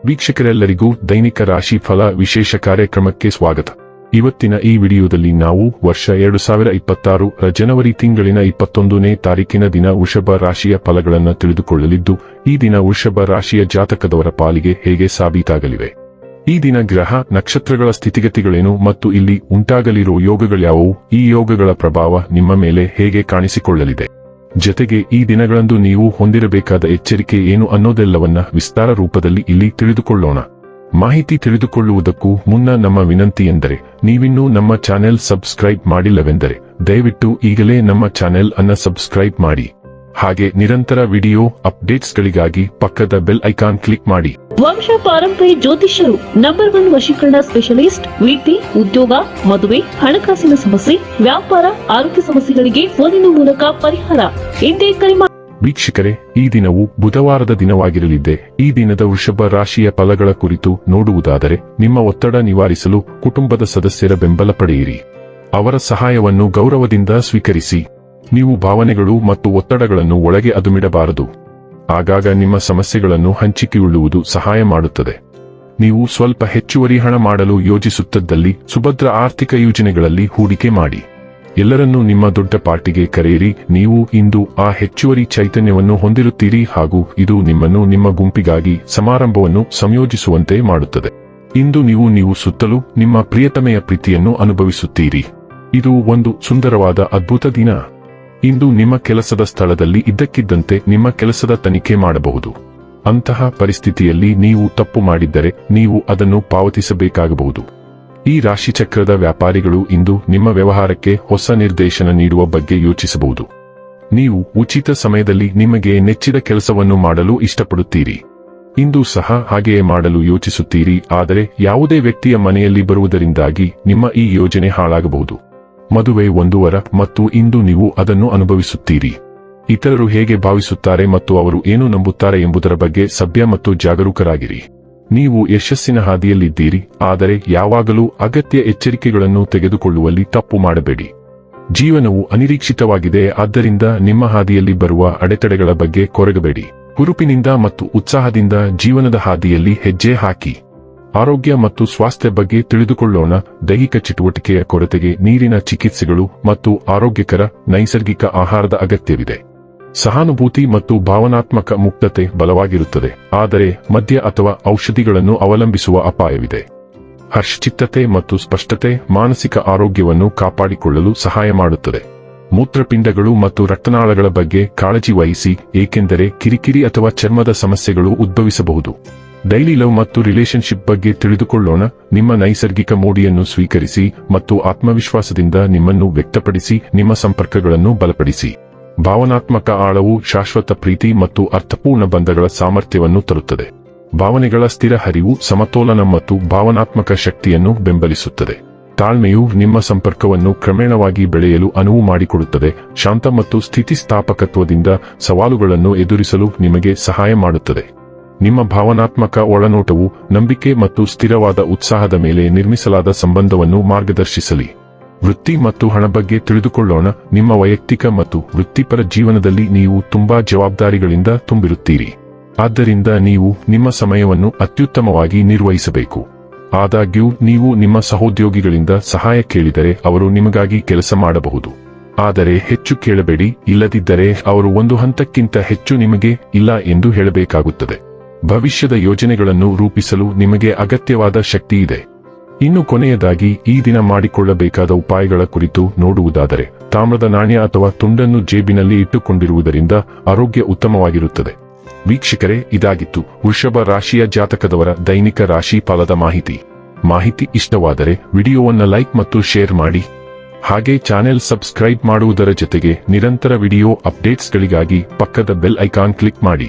ವೀಕ್ಷಕರೆಲ್ಲರಿಗೂ ದೈನಿಕ ರಾಶಿ ಫಲ ವಿಶೇಷ ಕಾರ್ಯಕ್ರಮಕ್ಕೆ ಸ್ವಾಗತ. ಇವತ್ತಿನ ಈ ವಿಡಿಯೋದಲ್ಲಿ ನಾವು ವರ್ಷ 2026 ರ ಜನವರಿ ತಿಂಗಳಿನ 21ನೇ ತಾರೀಕಿನ ದಿನ ವೃಷಭ ರಾಶಿಯ ಫಲಗಳನ್ನು ತಿಳಿದುಕೊಳ್ಳಲಿದ್ದು, ಈ ದಿನ ವೃಷಭ ರಾಶಿಯ ಜಾತಕದವರ ಪಾಲಿಗೆ ಹೇಗೆ ಸಾಬೀತಾಗಲಿವೆ, ಈ ದಿನ ಗ್ರಹ ನಕ್ಷತ್ರಗಳ ಸ್ಥಿತಿಗತಿಗಳೇನು ಮತ್ತು ಇಲ್ಲಿ ಉಂಟಾಗಲಿರುವ ಯೋಗಗಳ್ಯಾವುವು, ಈ ಯೋಗಗಳ ಪ್ರಭಾವ ನಿಮ್ಮ ಮೇಲೆ ಹೇಗೆ ಕಾಣಿಸಿಕೊಳ್ಳಲಿದೆ, ಜೊತೆಗೆ ಈ ದಿನಗಳಂದು ನೀವು ಹೊಂದಿರಬೇಕಾದ ಎಚ್ಚರಿಕೆ ಏನು ಅನ್ನೋದೆಲ್ಲವನ್ನ ವಿಸ್ತಾರ ರೂಪದಲ್ಲಿ ಇಲ್ಲಿ ತಿಳಿದುಕೊಳ್ಳೋಣ. ಮಾಹಿತಿ ತಿಳಿದುಕೊಳ್ಳುವುದಕ್ಕೂ ಮುನ್ನ ನಮ್ಮ ವಿನಂತಿ ಎಂದರೆ, ನೀವಿನ್ನೂ ನಮ್ಮ ಚಾನೆಲ್ ಸಬ್ಸ್ಕ್ರೈಬ್ ಮಾಡಿಲ್ಲವೆಂದರೆ ದಯವಿಟ್ಟು ಈಗಲೇ ನಮ್ಮ ಚಾನೆಲ್ ಅನ್ನು ಸಬ್ಸ್ಕ್ರೈಬ್ ಮಾಡಿ. ಹಾಗೆ ನಿರಂತರ ವಿಡಿಯೋ ಅಪ್ಡೇಟ್ಸ್ಗಳಿಗಾಗಿ ಪಕ್ಕದ ಬೆಲ್ ಐಕಾನ್ ಕ್ಲಿಕ್ ಮಾಡಿ. ವಂಶ ಪಾರಂಪರ್ಯ ಜ್ಯೋತಿಷ್ಯರು ನಂಬರ್ 1 ವಶೀಕರಣ ಸ್ಪೆಷಲಿಸ್ಟ್. ವೃತ್ತಿ, ಉದ್ಯೋಗ, ಮದುವೆ, ಹಣಕಾಸಿನ ಸಮಸ್ಯೆ, ವ್ಯಾಪಾರ, ಆರೋಗ್ಯ ಸಮಸ್ಯೆಗಳಿಗೆ ಫೋನಿನ ಮೂಲಕ ಪರಿಹಾರ. ಇಂದೇ ಕರೆ ಮಾಡಿ. ವೀಕ್ಷಕರೇ, ಈ ದಿನವು ಬುಧವಾರದ ದಿನವಾಗಿರಲಿದೆ. ಈ ದಿನದ ವೃಷಭ ರಾಶಿಯ ಫಲಗಳ ಕುರಿತು ನೋಡುವುದಾದರೆ, ನಿಮ್ಮ ಒತ್ತಡ ನಿವಾರಿಸಲು ಕುಟುಂಬದ ಸದಸ್ಯರ ಬೆಂಬಲ ಪಡೆಯಿರಿ. ಅವರ ಸಹಾಯವನ್ನು ಗೌರವದಿಂದ ಸ್ವೀಕರಿಸಿ. ನೀವು ಭಾವನೆಗಳು ಮತ್ತು ಒತ್ತಡಗಳನ್ನು ಒಳಗೆ ಅದುಮಿಡಬಾರದು. ಆಗಾಗ ನಿಮ್ಮ ಸಮಸ್ಯೆಗಳನ್ನು ಹಂಚಿಕೆಯುಳ್ಳುವುದು ಸಹಾಯ ಮಾಡುತ್ತದೆ. ನೀವು ಸ್ವಲ್ಪ ಹೆಚ್ಚುವರಿ ಹಣ ಮಾಡಲು ಯೋಜಿಸುತ್ತಿದ್ದಲ್ಲಿ ಸುಭದ್ರ ಆರ್ಥಿಕ ಯೋಜನೆಗಳಲ್ಲಿ ಹೂಡಿಕೆ ಮಾಡಿ. ಎಲ್ಲರನ್ನೂ ನಿಮ್ಮ ದೊಡ್ಡ ಪಾರ್ಟಿಗೆ ಕರೆಯಿರಿ. ನೀವು ಇಂದು ಆ ಹೆಚ್ಚುವರಿ ಚೈತನ್ಯವನ್ನು ಹೊಂದಿರುತ್ತೀರಿ ಹಾಗೂ ಇದು ನಿಮ್ಮನ್ನು ನಿಮ್ಮ ಗುಂಪಿಗಾಗಿ ಸಮಾರಂಭವನ್ನು ಸಂಯೋಜಿಸುವಂತೆ ಮಾಡುತ್ತದೆ. ಇಂದು ನೀವು ಸುತ್ತಲೂ ನಿಮ್ಮ ಪ್ರಿಯತಮೆಯ ಪ್ರೀತಿಯನ್ನು ಅನುಭವಿಸುತ್ತೀರಿ. ಇದು ಒಂದು ಸುಂದರವಾದ ಅದ್ಭುತ ದಿನ. ಇಂದು ನಿಮ್ಮ ಕೆಲಸದ ಸ್ಥಳದಲ್ಲಿ ಇದ್ದಕ್ಕಿದ್ದಂತೆ ನಿಮ್ಮ ಕೆಲಸದ ತನಿಖೆ ಮಾಡಬಹುದು. ಅಂತಹ ಪರಿಸ್ಥಿತಿಯಲ್ಲಿ ನೀವು ತಪ್ಪು ಮಾಡಿದ್ದರೆ ನೀವು ಅದನ್ನು ಪಾವತಿಸಬೇಕಾಗಬಹುದು. ಈ ರಾಶಿಚಕ್ರದ ವ್ಯಾಪಾರಿಗಳು ಇಂದು ನಿಮ್ಮ ವ್ಯವಹಾರಕ್ಕೆ ಹೊಸ ನಿರ್ದೇಶನ ನೀಡುವ ಬಗ್ಗೆ ಯೋಚಿಸಬಹುದು. ನೀವು ಉಚಿತ ಸಮಯದಲ್ಲಿ ನಿಮಗೆ ನೆಚ್ಚಿದ ಕೆಲಸವನ್ನು ಮಾಡಲು ಇಷ್ಟಪಡುತ್ತೀರಿ. ಇಂದು ಸಹ ಹಾಗೆಯೇ ಮಾಡಲು ಯೋಚಿಸುತ್ತೀರಿ, ಆದರೆ ಯಾವುದೇ ವ್ಯಕ್ತಿಯ ಮನೆಯಲ್ಲಿ ಬರುವುದರಿಂದಾಗಿ ನಿಮ್ಮ ಈ ಯೋಜನೆ ಹಾಳಾಗಬಹುದು. ಮದುವೆ ಒಂದು ವರ ಮತ್ತು ಇಂದು ನೀವು ಅದನ್ನು ಅನುಭವಿಸುತ್ತೀರಿ. ಇತರರು ಹೇಗೆ ಭಾವಿಸುತ್ತಾರೆ ಮತ್ತು ಅವರು ಏನು ನಂಬುತ್ತಾರೆ ಎಂಬುದರ ಬಗ್ಗೆ ಸಭ್ಯ ಮತ್ತು ಜಾಗರೂಕರಾಗಿರಿ. ನೀವು ಯಶಸ್ಸಿನ ಹಾದಿಯಲ್ಲಿದ್ದೀರಿ, ಆದರೆ ಯಾವಾಗಲೂ ಅಗತ್ಯ ಎಚ್ಚರಿಕೆಗಳನ್ನು ತೆಗೆದುಕೊಳ್ಳುವಲ್ಲಿ ತಪ್ಪು ಮಾಡಬೇಡಿ. ಜೀವನವು ಅನಿರೀಕ್ಷಿತವಾಗಿದೆ, ಆದ್ದರಿಂದ ನಿಮ್ಮ ಹಾದಿಯಲ್ಲಿ ಬರುವ ಅಡೆತಡೆಗಳ ಬಗ್ಗೆ ಕೊರಗಬೇಡಿ. ಹುರುಪಿನಿಂದ ಮತ್ತು ಉತ್ಸಾಹದಿಂದ ಜೀವನದ ಹಾದಿಯಲ್ಲಿ ಹೆಜ್ಜೆ ಹಾಕಿ. ಆರೋಗ್ಯ ಮತ್ತು ಸ್ವಾಸ್ಥ್ಯ ಬಗ್ಗೆ ತಿಳಿದುಕೊಳ್ಳೋಣ. ದೈಹಿಕ ಚಟುವಟಿಕೆಯ ಕೊರತೆಗೆ ನೀರಿನ ಚಿಕಿತ್ಸೆಗಳು ಮತ್ತು ಆರೋಗ್ಯಕರ ನೈಸರ್ಗಿಕ ಆಹಾರದ ಅಗತ್ಯವಿದೆ. ಸಹಾನುಭೂತಿ ಮತ್ತು ಭಾವನಾತ್ಮಕ ಮುಕ್ತತೆ ಬಲವಾಗಿರುತ್ತದೆ, ಆದರೆ ಮದ್ಯ ಅಥವಾ ಔಷಧಿಗಳನ್ನು ಅವಲಂಬಿಸುವ ಅಪಾಯವಿದೆ. ಹರ್ಷಚಿತ್ತತೆ ಮತ್ತು ಸ್ಪಷ್ಟತೆ ಮಾನಸಿಕ ಆರೋಗ್ಯವನ್ನು ಕಾಪಾಡಿಕೊಳ್ಳಲು ಸಹಾಯ ಮಾಡುತ್ತದೆ. ಮೂತ್ರಪಿಂಡಗಳು ಮತ್ತು ರಕ್ತನಾಳಗಳ ಬಗ್ಗೆ ಕಾಳಜಿ ವಹಿಸಿ, ಏಕೆಂದರೆ ಕಿರಿಕಿರಿ ಅಥವಾ ಚರ್ಮದ ಸಮಸ್ಯೆಗಳು ಉದ್ಭವಿಸಬಹುದು. ಡೈಲಿ ಲವ್ ಮತ್ತು ರಿಲೇಶನ್ಶಿಪ್ ಬಗ್ಗೆ ತಿಳಿದುಕೊಳ್ಳೋಣ. ನಿಮ್ಮ ನೈಸರ್ಗಿಕ ಮೋಡಿಯನ್ನು ಸ್ವೀಕರಿಸಿ ಮತ್ತು ಆತ್ಮವಿಶ್ವಾಸದಿಂದ ನಿಮ್ಮನ್ನು ವ್ಯಕ್ತಪಡಿಸಿ. ನಿಮ್ಮ ಸಂಪರ್ಕಗಳನ್ನು ಬಲಪಡಿಸಿ. ಭಾವನಾತ್ಮಕ ಆಳವು ಶಾಶ್ವತ ಪ್ರೀತಿ ಮತ್ತು ಅರ್ಥಪೂರ್ಣ ಬಂಧಗಳ ಸಾಮರ್ಥ್ಯವನ್ನು ತರುತ್ತದೆ. ಭಾವನೆಗಳ ಸ್ಥಿರ ಹರಿವು ಸಮತೋಲನ ಮತ್ತು ಭಾವನಾತ್ಮಕ ಶಕ್ತಿಯನ್ನು ಬೆಂಬಲಿಸುತ್ತದೆ. ತಾಳ್ಮೆಯು ನಿಮ್ಮ ಸಂಪರ್ಕವನ್ನು ಕ್ರಮೇಣವಾಗಿ ಬೆಳೆಯಲು ಅನುವು ಮಾಡಿಕೊಡುತ್ತದೆ. ಶಾಂತ ಮತ್ತು ಸ್ಥಿತಿಸ್ಥಾಪಕತ್ವದಿಂದ ಸವಾಲುಗಳನ್ನು ಎದುರಿಸಲು ನಿಮಗೆ ಸಹಾಯ ಮಾಡುತ್ತದೆ. ನಿಮ್ಮ ಭಾವನಾತ್ಮಕ ಒಳನೋಟವು ನಂಬಿಕೆ ಮತ್ತು ಸ್ಥಿರವಾದ ಉತ್ಸಾಹದ ಮೇಲೆ ನಿರ್ಮಿಸಲಾದ ಸಂಬಂಧವನ್ನು ಮಾರ್ಗದರ್ಶಿಸಲಿ. ವೃತ್ತಿ ಮತ್ತು ಹಣ ಬಗ್ಗೆ ತಿಳಿದುಕೊಳ್ಳೋಣ. ನಿಮ್ಮ ವೈಯಕ್ತಿಕ ಮತ್ತು ವೃತ್ತಿಪರ ಜೀವನದಲ್ಲಿ ನೀವು ತುಂಬಾ ಜವಾಬ್ದಾರಿಗಳಿಂದ ತುಂಬಿರುತ್ತೀರಿ. ಆದ್ದರಿಂದ ನೀವು ನಿಮ್ಮ ಸಮಯವನ್ನು ಅತ್ಯುತ್ತಮವಾಗಿ ನಿರ್ವಹಿಸಬೇಕು. ಆದಾಗ್ಯೂ ನೀವು ನಿಮ್ಮ ಸಹೋದ್ಯೋಗಿಗಳಿಂದ ಸಹಾಯ ಕೇಳಿದರೆ ಅವರು ನಿಮಗಾಗಿ ಕೆಲಸ ಮಾಡಬಹುದು. ಆದರೆ ಹೆಚ್ಚು ಕೇಳಬೇಡಿ, ಇಲ್ಲದಿದ್ದರೆ ಅವರು ಒಂದು ಹಂತಕ್ಕಿಂತ ಹೆಚ್ಚು ನಿಮಗೆ ಇಲ್ಲ ಎಂದು ಹೇಳಬೇಕಾಗುತ್ತದೆ. ಭವಿಷ್ಯದ ಯೋಜನೆಗಳನ್ನು ರೂಪಿಸಲು ನಿಮಗೆ ಅಗತ್ಯವಾದ ಶಕ್ತಿ ಇದೆ. ಇನ್ನು ಕೊನೆಯದಾಗಿ ಈ ದಿನ ಮಾಡಿಕೊಳ್ಳಬೇಕಾದ ಉಪಾಯಗಳ ಕುರಿತು ನೋಡುವುದಾದರೆ, ತಾಮ್ರದ ನಾಣ್ಯ ಅಥವಾ ತುಂಡನ್ನು ಜೇಬಿನಲ್ಲಿ ಇಟ್ಟುಕೊಂಡಿರುವುದರಿಂದ ಆರೋಗ್ಯ ಉತ್ತಮವಾಗಿರುತ್ತದೆ. ವೀಕ್ಷಕರೇ, ಇದಾಗಿತ್ತು ವೃಷಭ ರಾಶಿಯ ಜಾತಕದವರ ದೈನಿಕ ರಾಶಿ ಫಲದ ಮಾಹಿತಿ ಇಷ್ಟವಾದರೆ ವಿಡಿಯೋವನ್ನು ಲೈಕ್ ಮತ್ತು ಶೇರ್ ಮಾಡಿ. ಹಾಗೆ ಚಾನೆಲ್ ಸಬ್ಸ್ಕ್ರೈಬ್ ಮಾಡುವುದರ ಜೊತೆಗೆ ನಿರಂತರ ವಿಡಿಯೋ ಅಪ್ಡೇಟ್ಸ್ಗಳಿಗಾಗಿ ಪಕ್ಕದ ಬೆಲ್ ಐಕಾನ್ ಕ್ಲಿಕ್ ಮಾಡಿ.